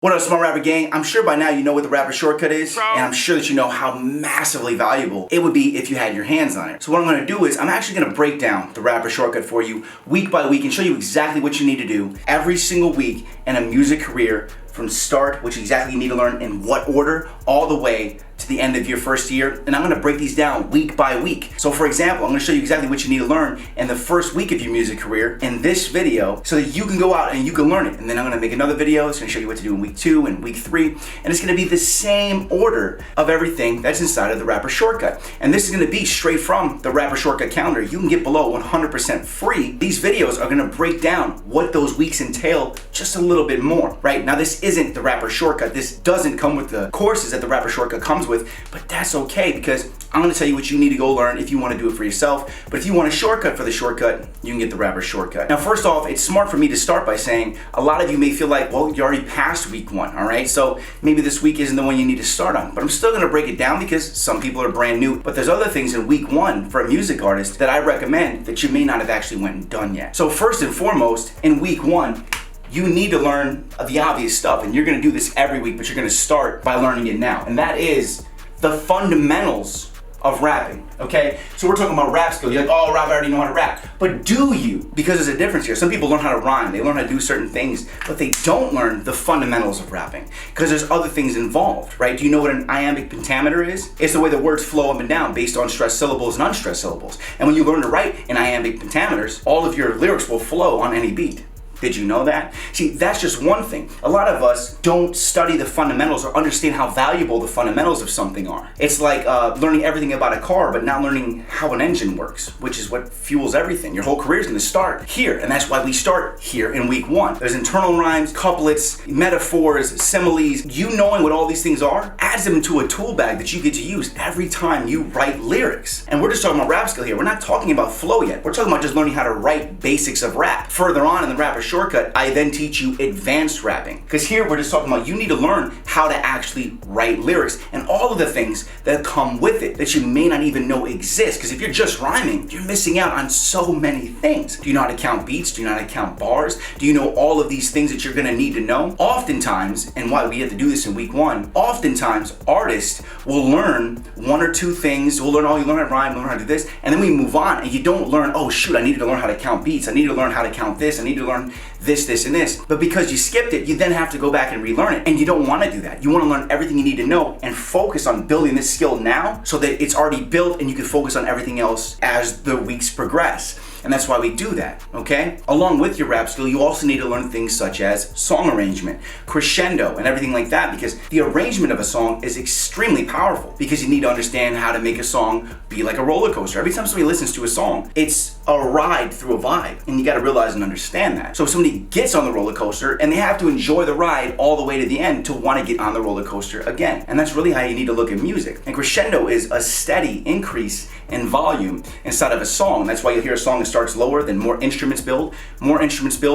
What up, Smart Rapper Gang? I'm sure by now you know what the rapper shortcut is, and I'm sure that you know how massively valuable it would be if you had your hands on it. So what I'm gonna do is I'm actually gonna break down the rapper shortcut for you week by week and show you exactly what you need to do every single week in a music career from start, which exactly you need to learn in what order, all the way to the end of your first year. And I'm gonna break these down week by week. So for example, I'm gonna show you exactly what you need to learn in the first week of your music career in this video so that you can go out and you can learn it. And then I'm gonna make another video. It's gonna show you what to do in week 2 and week 3. And it's gonna be the same order of everything that's inside of the rapper shortcut. And this is gonna be straight from the rapper shortcut calendar. You can get below 100% free. These videos are gonna break down what those weeks entail just a little bit more, right? Now this isn't the rapper shortcut. This doesn't come with the courses that the rapper shortcut comes with, but that's okay because I'm gonna tell you what you need to go learn if you wanna do it for yourself. But if you want a shortcut for the shortcut, you can get the rapper shortcut. Now, first off, it's smart for me to start by saying a lot of you may feel like, well, you're already past week 1, all right? So maybe this week isn't the one you need to start on, but I'm still gonna break it down because some people are brand new, but there's other things in week 1 for a music artist that I recommend that you may not have actually went and done yet. So first and foremost, in week 1, you need to learn the obvious stuff, and you're gonna do this every week, but you're gonna start by learning it now, and that is the fundamentals of rapping, okay? So we're talking about rap skill. You're like, oh, Rob, I already know how to rap. But do you? Because there's a difference here. Some people learn how to rhyme, they learn how to do certain things, but they don't learn the fundamentals of rapping because there's other things involved, right? Do you know what an iambic pentameter is? It's the way the words flow up and down based on stressed syllables and unstressed syllables. And when you learn to write in iambic pentameters, all of your lyrics will flow on any beat. Did you know that? See, that's just one thing. A lot of us don't study the fundamentals or understand how valuable the fundamentals of something are. It's like learning everything about a car, but not learning how an engine works, which is what fuels everything. Your whole career is gonna start here, and that's why we start here in week 1. There's internal rhymes, couplets, metaphors, similes. You knowing what all these things are adds them into a tool bag that you get to use every time you write lyrics. And we're just talking about rap skill here. We're not talking about flow yet. We're talking about just learning how to write basics of rap. Further on in the rapper shortcut, I then teach you advanced rapping. Because here we're just talking about you need to learn how to actually write lyrics and all of the things that come with it that you may not even know exist. Because if you're just rhyming, you're missing out on so many things. Do you know how to count beats? Do you know how to count bars? Do you know all of these things that you're gonna need to know? Oftentimes, and why we have to do this in week 1, oftentimes artists will learn 1 or 2 things. We'll learn, oh, you learn how to rhyme, learn how to do this, and then we move on and you don't learn, oh shoot, I needed to learn how to count beats. I need to learn how to count this. I need to learn this, and this. But because you skipped it, you then have to go back and relearn it. And you don't want to do that. You want to learn everything you need to know and focus on building this skill now so that it's already built and you can focus on everything else as the weeks progress. And that's why we do that, okay? Along with your rap skill, you also need to learn things such as song arrangement, crescendo, and everything like that, because the arrangement of a song is extremely powerful because you need to understand how to make a song be like a roller coaster. Every time somebody listens to a song, it's a ride through a vibe, and you gotta realize and understand that. So if somebody gets on the roller coaster and they have to enjoy the ride all the way to the end to wanna get on the roller coaster again. And that's really how you need to look at music. And crescendo is a steady increase in volume inside of a song. That's why you'll hear a song that starts lower, then more instruments build,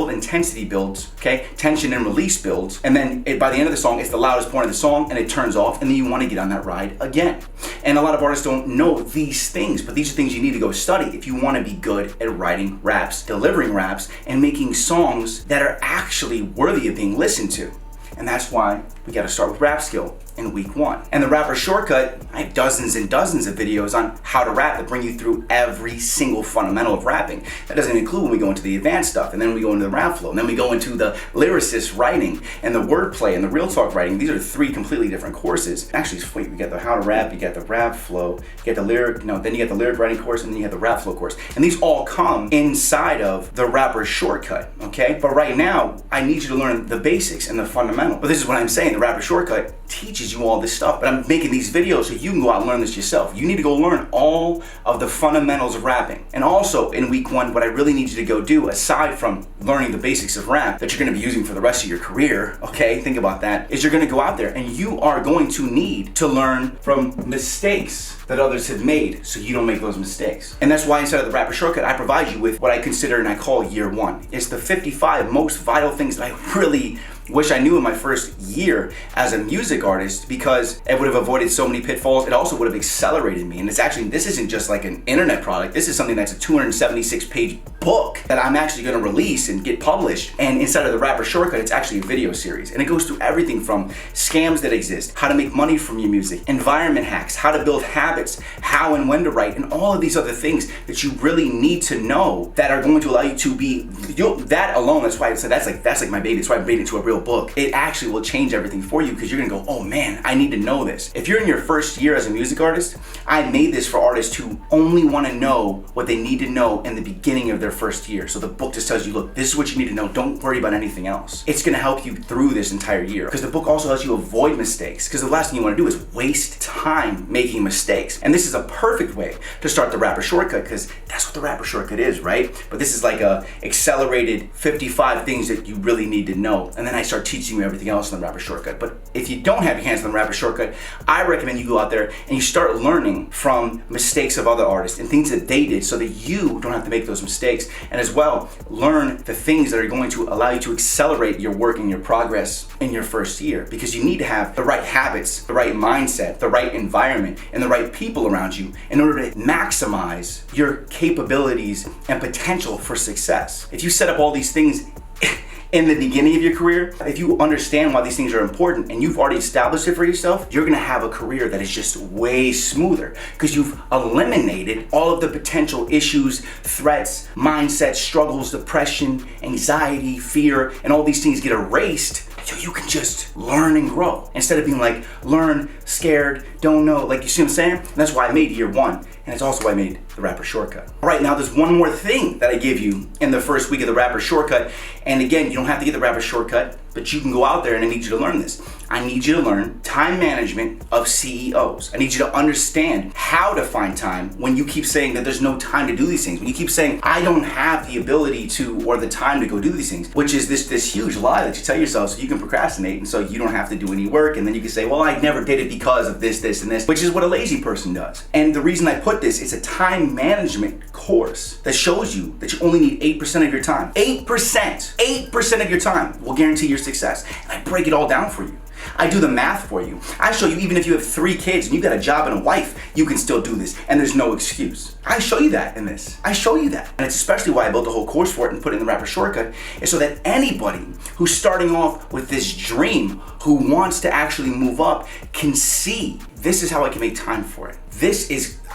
intensity builds, okay? Tension and release builds, and then by the end of the song, it's the loudest point of the song and it turns off, and then you want to get on that ride again. And a lot of artists don't know these things, but these are things you need to go study if you want to be good at writing raps, delivering raps, and making songs that are actually worthy of being listened to. And that's why we got to start with rap skill in week 1. And the rapper shortcut, I have dozens and dozens of videos on how to rap that bring you through every single fundamental of rapping. That doesn't include when we go into the advanced stuff, and then we go into the rap flow, and then we go into the lyricist writing and the wordplay and the real talk writing. These are 3 completely different courses. Actually, wait, we got the how to rap, you got the rap flow, you get the lyric, then you get the lyric writing course, and then you have the rap flow course. And these all come inside of the rapper shortcut, okay? But right now, I need you to learn the basics and the fundamental. But this is what I'm saying, the rapper shortcut teaches you all this stuff, but I'm making these videos so you can go out and learn this yourself. You need to go learn all of the fundamentals of rapping. And also in week 1, what I really need you to go do, aside from learning the basics of rap that you're gonna be using for the rest of your career, okay, think about that, is you're gonna go out there and you are going to need to learn from mistakes that others have made so you don't make those mistakes. And that's why inside of the rapper shortcut, I provide you with what I consider and I call year 1. It's the 55 most vital things that I really wish I knew in my first year as a music artist, because it would have avoided so many pitfalls. It also would have accelerated me. And this isn't just like an internet product. This is something that's a 276 page book that I'm actually gonna release and get published. And inside of the Rapper Shortcut, it's actually a video series. And it goes through everything from scams that exist, how to make money from your music, environment hacks, how to build habits, how and when to write, and all of these other things that you really need to know that are going to allow you to be, that alone, that's why I said that's like my baby. That's why I made it into a real book. It actually will change everything for you because you're gonna go, oh man, I need to know this. If you're in your first year as a music artist, I made this for artists who only wanna know what they need to know in the beginning of their first year. So the book just tells you, look, this is what you need to know. Don't worry about anything else. It's gonna help you through this entire year because the book also helps you avoid mistakes because the last thing you wanna do is waste time making mistakes. And this is a perfect way to start the Rapper Shortcut because that's what the Rapper Shortcut is, right? But this is like a accelerated 55 things that you really need to know. And then I start teaching you everything else in the Rapper Shortcut. But if you don't have your hands on the Rapper Shortcut, I recommend you go out there and you start learning from mistakes of other artists and things that they did so that you don't have to make those mistakes. And as well, learn the things that are going to allow you to accelerate your work and your progress in your first year because you need to have the right habits, the right mindset, the right environment, and the right people around you in order to maximize your capabilities and potential for success. If you set up all these things in the beginning of your career, if you understand why these things are important and you've already established it for yourself, you're gonna have a career that is just way smoother because you've eliminated all of the potential issues, threats, mindset, struggles, depression, anxiety, fear, and all these things get erased so you can just learn and grow instead of being like, learn, scared, don't know. Like, you see what I'm saying? And that's why I made year one. And it's also why I made the Rapper Shortcut. All right, now there's one more thing that I give you in the first week of the Rapper Shortcut. And again, you don't have to get the Rapper Shortcut, but you can go out there and I need you to learn this. I need you to learn time management of CEOs. I need you to understand how to find time when you keep saying that there's no time to do these things. When you keep saying, I don't have the ability to or the time to go do these things, which is this huge lie that you tell yourself so you can procrastinate and so you don't have to do any work. And then you can say, well, I never did it because of this, and this, which is what a lazy person does. And the reason I put this, it's a time management course that shows you that you only need 8% of your time. 8% of your time will guarantee your success. And I break it all down for you. I do the math for you. I show you even if you have 3 kids and you got a job and a wife, you can still do this and there's no excuse. I show you that in this. I show you that. And it's especially why I built a whole course for it and put it in the Rapper Shortcut is so that anybody who's starting off with this dream, who wants to actually move up, can see this is how I can make time for it.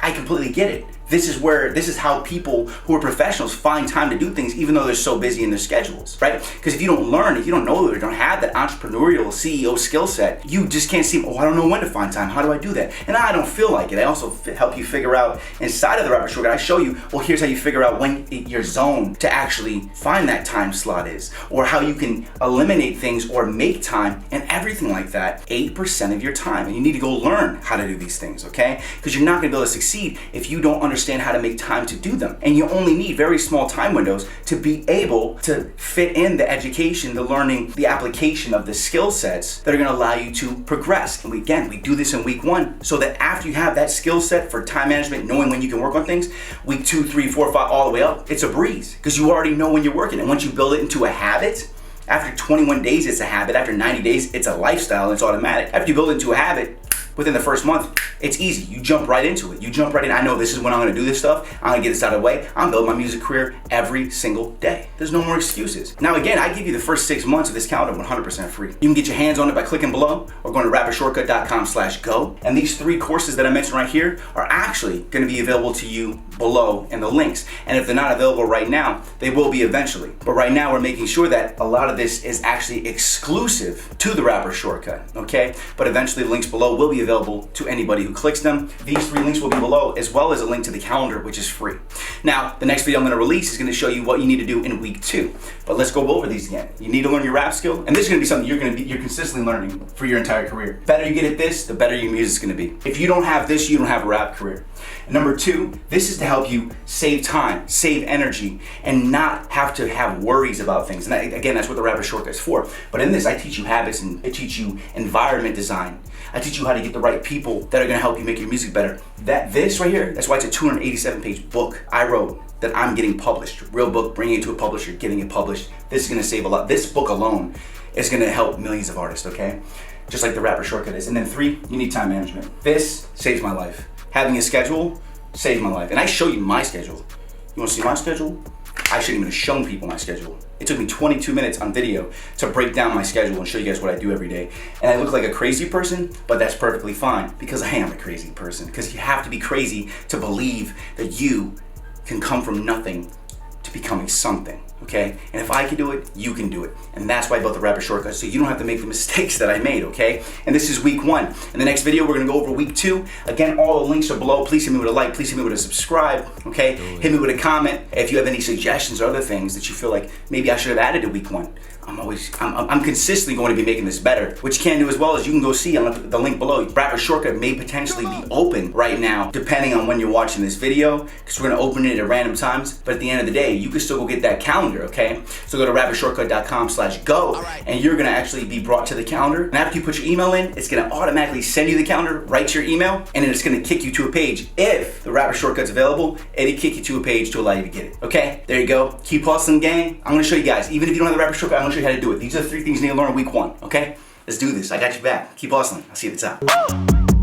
I completely get it. This is how people who are professionals find time to do things even though they're so busy in their schedules, right? Because if you don't learn, if you don't know or don't have that entrepreneurial CEO skill set, you just can't see, I don't know when to find time. How do I do that? And I don't feel like it. I also help you figure out inside of the Rapper Shortcut, I show you, here's how you figure out when your zone to actually find that time slot is, or how you can eliminate things or make time and everything like that. 8% of your time. And you need to go learn how to do these things, okay? Because you're not gonna be able to succeed if you don't understand how to make time to do them. And you only need very small time windows to be able to fit in the education, the learning, the application of the skill sets that are gonna allow you to progress. And we do this in week 1 so that after you have that skill set for time management, knowing when you can work on things, week 2, 3, 4, 5, all the way up, it's a breeze because you already know when you're working. And once you build it into a habit, after 21 days, it's a habit. After 90 days, it's a lifestyle and it's automatic. After you build it into a habit, within the first month, it's easy. You jump right into it. You jump right in. I know this is when I'm gonna do this stuff. I'm gonna get this out of the way. I'm building my music career every single day. There's no more excuses. Now again, I give you the first 6 months of this calendar 100% free. You can get your hands on it by clicking below or going to rappershortcut.com/go. And these 3 courses that I mentioned right here are actually gonna be available to you below in the links. And if they're not available right now, they will be eventually. But right now we're making sure that a lot of this is actually exclusive to the Rapper Shortcut, okay? But eventually the links below will be available to anybody who clicks them. These 3 links will be below, as well as a link to the calendar, which is free. Now, the next video I'm gonna release is gonna show you what you need to do in week 2. But let's go over these again. You need to learn your rap skill, and this is gonna be something you're consistently learning for your entire career. The better you get at this, the better your music's gonna be. If you don't have this, you don't have a rap career. And number 2, this is to help you save time, save energy, and not have to have worries about things. And again, that's what the Rapper Shortcut is for. But in this, I teach you habits and I teach you environment design. I teach you how to get the right people that are gonna help you make your music better. This right here, that's why it's a 287-page book I wrote that I'm getting published. Real book, bringing it to a publisher, getting it published. This is gonna save a lot. This book alone is gonna help millions of artists, okay? Just like the Rapper Shortcut is. And then 3, you need time management. This saves my life. Having a schedule saves my life. And I show you my schedule. You wanna see my schedule? I shouldn't even have shown people my schedule. It took me 22 minutes on video to break down my schedule and show you guys what I do every day. And I look like a crazy person, but that's perfectly fine because I am a crazy person. Because you have to be crazy to believe that you can come from nothing to becoming something, okay? And if I can do it, you can do it. And that's why I built the Rapid Shortcut, so you don't have to make the mistakes that I made, okay? And this is week 1. In the next video, we're gonna go over week 2. Again, all the links are below. Please hit me with a like, please hit me with a subscribe, okay? Hit me with a comment if you have any suggestions or other things that you feel like maybe I should have added to week 1. I'm consistently going to be making this better. What you can do as well is you can go see on the link below. Rapid Shortcut may potentially be open right now, depending on when you're watching this video, because we're gonna open it at random times. But at the end of the day, you can still go get that calendar, okay? So go to rapidshortcut.com/go, and you're gonna actually be brought to the calendar. And after you put your email in, it's gonna automatically send you the calendar right to your email, and then it's gonna kick you to a page. If the Rapid Shortcut's available, it'll kick you to a page to allow you to get it, okay? There you go. Keep hustling, gang. I'm gonna show you guys, even if you don't have the Rapid Shortcut, I'm gonna show you how to do it. These are the 3 things you need to learn in week 1, okay? Let's do this. I got you back. Keep hustling. I'll see you at the top.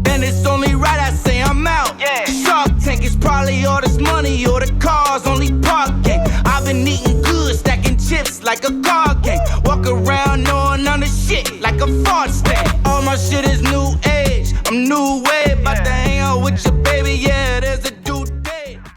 And it's only right I say I'm out. Yeah. Shark Tank is probably all this money or the cars only parking. I've been eating good, stacking chips like a card game. Walk around knowing none of shit like a fart stand. All my shit is new age. I'm new wave.